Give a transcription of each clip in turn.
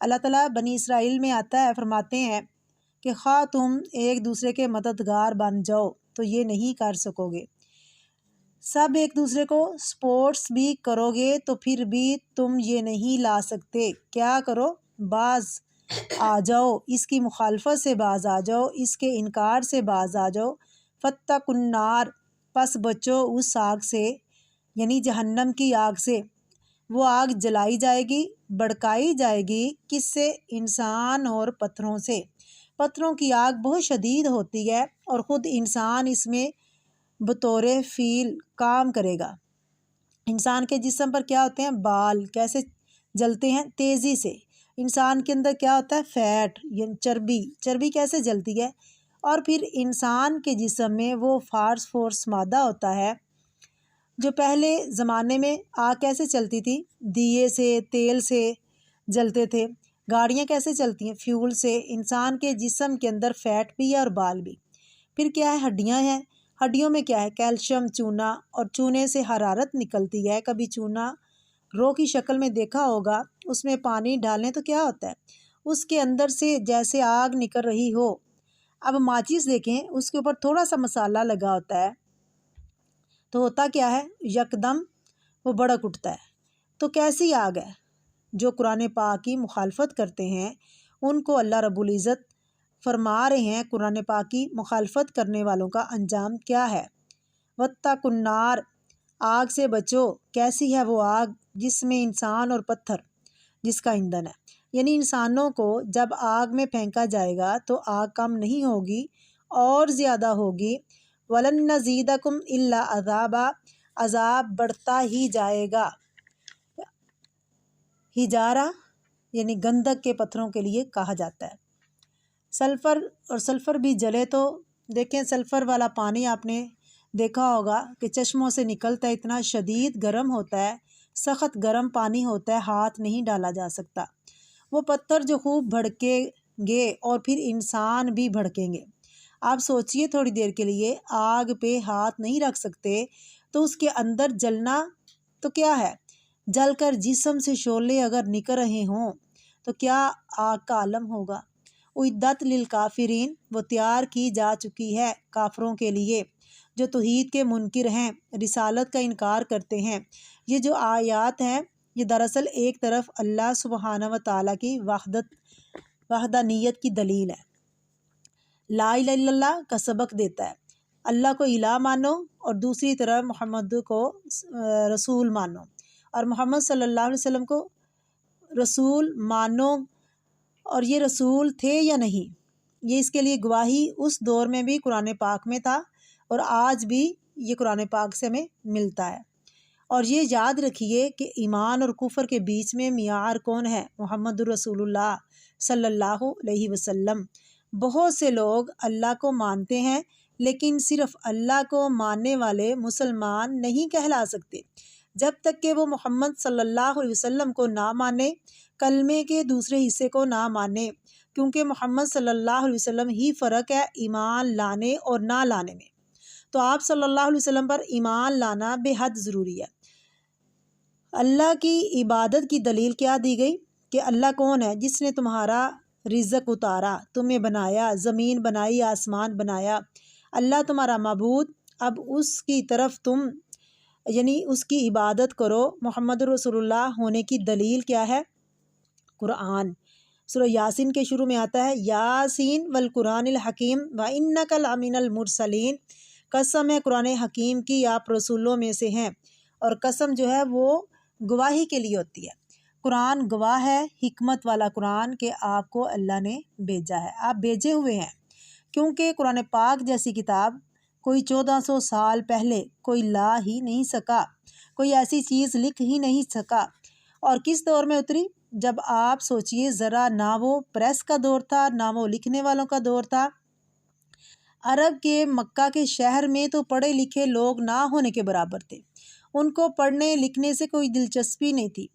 اللہ تعالیٰ بنی اسرائیل میں آتا ہے، فرماتے ہیں کہ خواہ تم ایک دوسرے کے مددگار بن جاؤ تو یہ نہیں کر سکو گے، سب ایک دوسرے کو سپورٹس بھی کرو گے تو پھر بھی تم یہ نہیں لا سکتے۔ کیا کرو؟ باز آ جاؤ، اس کی مخالفت سے باز آ جاؤ، اس کے انکار سے باز آ جاؤ۔ فاتقوا النار، پس بچو اس آگ سے، یعنی جہنم کی آگ سے۔ وہ آگ جلائی جائے گی، بھڑکائی جائے گی، کس سے؟ انسان اور پتھروں سے۔ پتھروں کی آگ بہت شدید ہوتی ہے اور خود انسان اس میں بطور فیل کام کرے گا۔ انسان کے جسم پر کیا ہوتے ہیں؟ بال کیسے جلتے ہیں؟ تیزی سے۔ انسان کے اندر کیا ہوتا ہے؟ فیٹ یعنی چربی، چربی کیسے جلتی ہے؟ اور پھر انسان کے جسم میں وہ فارس مادہ ہوتا ہے جو پہلے زمانے میں آگ کیسے چلتی تھی؟ دیے سے، تیل سے جلتے تھے۔ گاڑیاں کیسے چلتی ہیں؟ فیول سے۔ انسان کے جسم کے اندر فیٹ بھی ہے اور بال بھی۔ پھر کیا ہے؟ ہڈیاں ہیں۔ ہڈیوں میں کیا ہے؟ کیلشیم، چونا، اور چونے سے حرارت نکلتی ہے۔ کبھی چونا رو کی شکل میں دیکھا ہوگا، اس میں پانی ڈالیں تو کیا ہوتا ہے؟ اس کے اندر سے جیسے آگ نکل رہی ہو۔ اب ماچس دیکھیں، اس کے اوپر تھوڑا سا مسالہ لگا ہوتا ہے تو ہوتا کیا ہے؟ یکدم وہ بھڑک اٹھتا ہے۔ تو کیسی آگ ہے؟ جو قرآن پاک کی مخالفت کرتے ہیں ان کو اللہ رب العزت فرما رہے ہیں قرآن پاک کی مخالفت کرنے والوں کا انجام کیا ہے۔ واتقوا النار، آگ سے بچو۔ کیسی ہے وہ آگ؟ جس میں انسان اور پتھر جس کا ایندھن ہے، یعنی انسانوں کو جب آگ میں پھینکا جائے گا تو آگ کم نہیں ہوگی اور زیادہ ہوگی۔ وَلَن نَزِيدَكُمْ إِلَّا عَذَابًا، عذاب بڑھتا ہی جائے گا۔ ہجارہ یعنی گندک کے پتھروں کے لیے کہا جاتا ہے۔ سلفر، اور سلفر بھی جلے تو دیکھیں، سلفر والا پانی آپ نے دیکھا ہوگا کہ چشموں سے نکلتا ہے، اتنا شدید گرم ہوتا ہے، سخت گرم پانی ہوتا ہے، ہاتھ نہیں ڈالا جا سکتا۔ وہ پتھر جو خوب بھڑکیں گے اور پھر انسان بھی بھڑکیں گے۔ آپ سوچئے تھوڑی دیر کے لیے، آگ پہ ہاتھ نہیں رکھ سکتے تو اس کے اندر جلنا تو کیا ہے؟ جل کر جسم سے شعلے اگر نکل رہے ہوں تو کیا آگ کا عالم ہوگا۔ اعدت للکافرین، وہ تیار کی جا چکی ہے کافروں کے لیے جو توحید کے منکر ہیں، رسالت کا انکار کرتے ہیں۔ یہ جو آیات ہیں یہ دراصل ایک طرف اللہ سبحانہ و تعالیٰ کی وحدانیت کی دلیل ہے، لا الہ الا اللہ کا سبق دیتا ہے، اللہ کو الہ مانو، اور دوسری طرف محمد کو رسول مانو، اور محمد صلی اللہ علیہ وسلم کو رسول مانو۔ اور یہ رسول تھے یا نہیں، یہ اس کے لیے گواہی اس دور میں بھی قرآن پاک میں تھا اور آج بھی یہ قرآن پاک سے ہمیں ملتا ہے۔ اور یہ یاد رکھیے کہ ایمان اور کفر کے بیچ میں معیار کون ہے؟ محمد رسول اللہ صلی اللہ علیہ وسلم۔ بہت سے لوگ اللہ کو مانتے ہیں لیکن صرف اللہ کو ماننے والے مسلمان نہیں کہلا سکتے جب تک کہ وہ محمد صلی اللہ علیہ وسلم کو نہ مانے، کلمے کے دوسرے حصے کو نہ مانے، کیونکہ محمد صلی اللہ علیہ وسلم ہی فرق ہے ایمان لانے اور نہ لانے میں۔ تو آپ صلی اللہ علیہ وسلم پر ایمان لانا بے حد ضروری ہے۔ اللہ کی عبادت کی دلیل کیا دی گئی کہ اللہ کون ہے؟ جس نے تمہارا رزق اتارا، تمہیں بنایا، زمین بنائی، آسمان بنایا، اللہ تمہارا معبود۔ اب اس کی طرف تم یعنی اس کی عبادت کرو۔ محمد رسول اللہ ہونے کی دلیل کیا ہے؟ قرآن۔ سورہ یاسین کے شروع میں آتا ہے یاسین والقرآن الحکیم وَإِنَّكَ لَمِنَ الْمُرْسَلِينَ، قسم ہے قرآن حکیم کی، آپ رسولوں میں سے ہیں۔ اور قسم جو ہے وہ گواہی کے لیے ہوتی ہے۔ قرآن گواہ ہے، حکمت والا قرآن، کہ آپ کو اللہ نے بھیجا ہے، آپ بھیجے ہوئے ہیں، کیونکہ قرآن پاک جیسی کتاب کوئی 1400 سال پہلے کوئی لا ہی نہیں سکا، کوئی ایسی چیز لکھ ہی نہیں سکا۔ اور کس دور میں اتری؟ جب آپ سوچئے ذرا، نہ وہ پریس کا دور تھا، نہ وہ لکھنے والوں کا دور تھا۔ عرب کے مکہ کے شہر میں تو پڑھے لکھے لوگ نہ ہونے کے برابر تھے، ان کو پڑھنے لکھنے سے کوئی دلچسپی نہیں تھی۔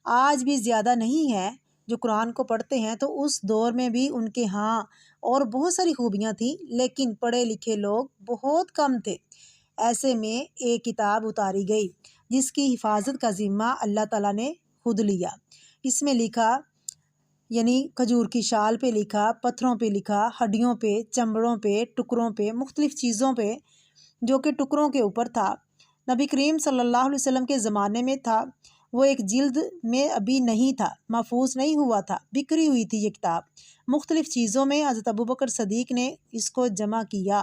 آج بھی زیادہ نہیں ہے جو قرآن کو پڑھتے ہیں، تو اس دور میں بھی ان کے ہاں اور بہت ساری خوبیاں تھیں، لیکن پڑھے لکھے لوگ بہت کم تھے۔ ایسے میں ایک کتاب اتاری گئی جس کی حفاظت کا ذمہ اللہ تعالیٰ نے خود لیا۔ اس میں لکھا یعنی کھجور کی شال پہ لکھا، پتھروں پہ لکھا، ہڈیوں پہ، چمڑوں پہ، ٹکڑوں پہ، مختلف چیزوں پہ جو کہ ٹکڑوں کے اوپر تھا۔ نبی کریم صلی اللہ علیہ وسلم کے زمانے میں تھا، وہ ایک جلد میں ابھی نہیں تھا، محفوظ نہیں ہوا تھا، بکھری ہوئی تھی یہ کتاب مختلف چیزوں میں۔ حضرت ابوبکر صدیق نے اس کو جمع کیا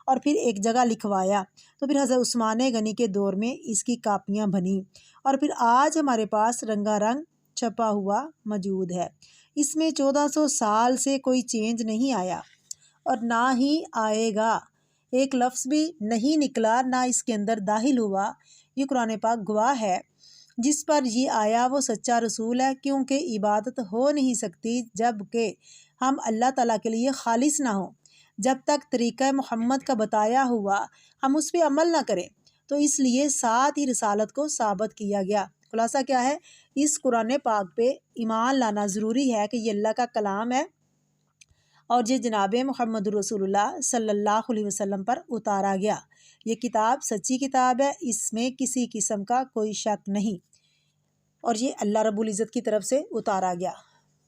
اور پھر ایک جگہ لکھوایا، تو پھر حضرت عثمان غنی کے دور میں اس کی کاپیاں بنیں اور پھر آج ہمارے پاس رنگا رنگ چھپا ہوا موجود ہے۔ اس میں 1400 سال سے کوئی چینج نہیں آیا اور نہ ہی آئے گا، ایک لفظ بھی نہیں نکلا، نہ اس کے اندر داخل ہوا۔ یہ قرآن پاک گواہ ہے، جس پر یہ آیا وہ سچا رسول ہے، کیونکہ عبادت ہو نہیں سکتی جب کہ ہم اللہ تعالیٰ کے لیے خالص نہ ہوں، جب تک طریقہ محمد کا بتایا ہوا ہم اس پہ عمل نہ کریں، تو اس لیے ساتھ ہی رسالت کو ثابت کیا گیا۔ خلاصہ کیا ہے، اس قرآن پاک پہ ایمان لانا ضروری ہے کہ یہ اللہ کا کلام ہے اور یہ جناب محمد رسول اللہ صلی اللہ علیہ وسلم پر اتارا گیا۔ یہ کتاب سچی کتاب ہے، اس میں کسی قسم کا کوئی شک نہیں، اور یہ اللہ رب العزت کی طرف سے اتارا گیا۔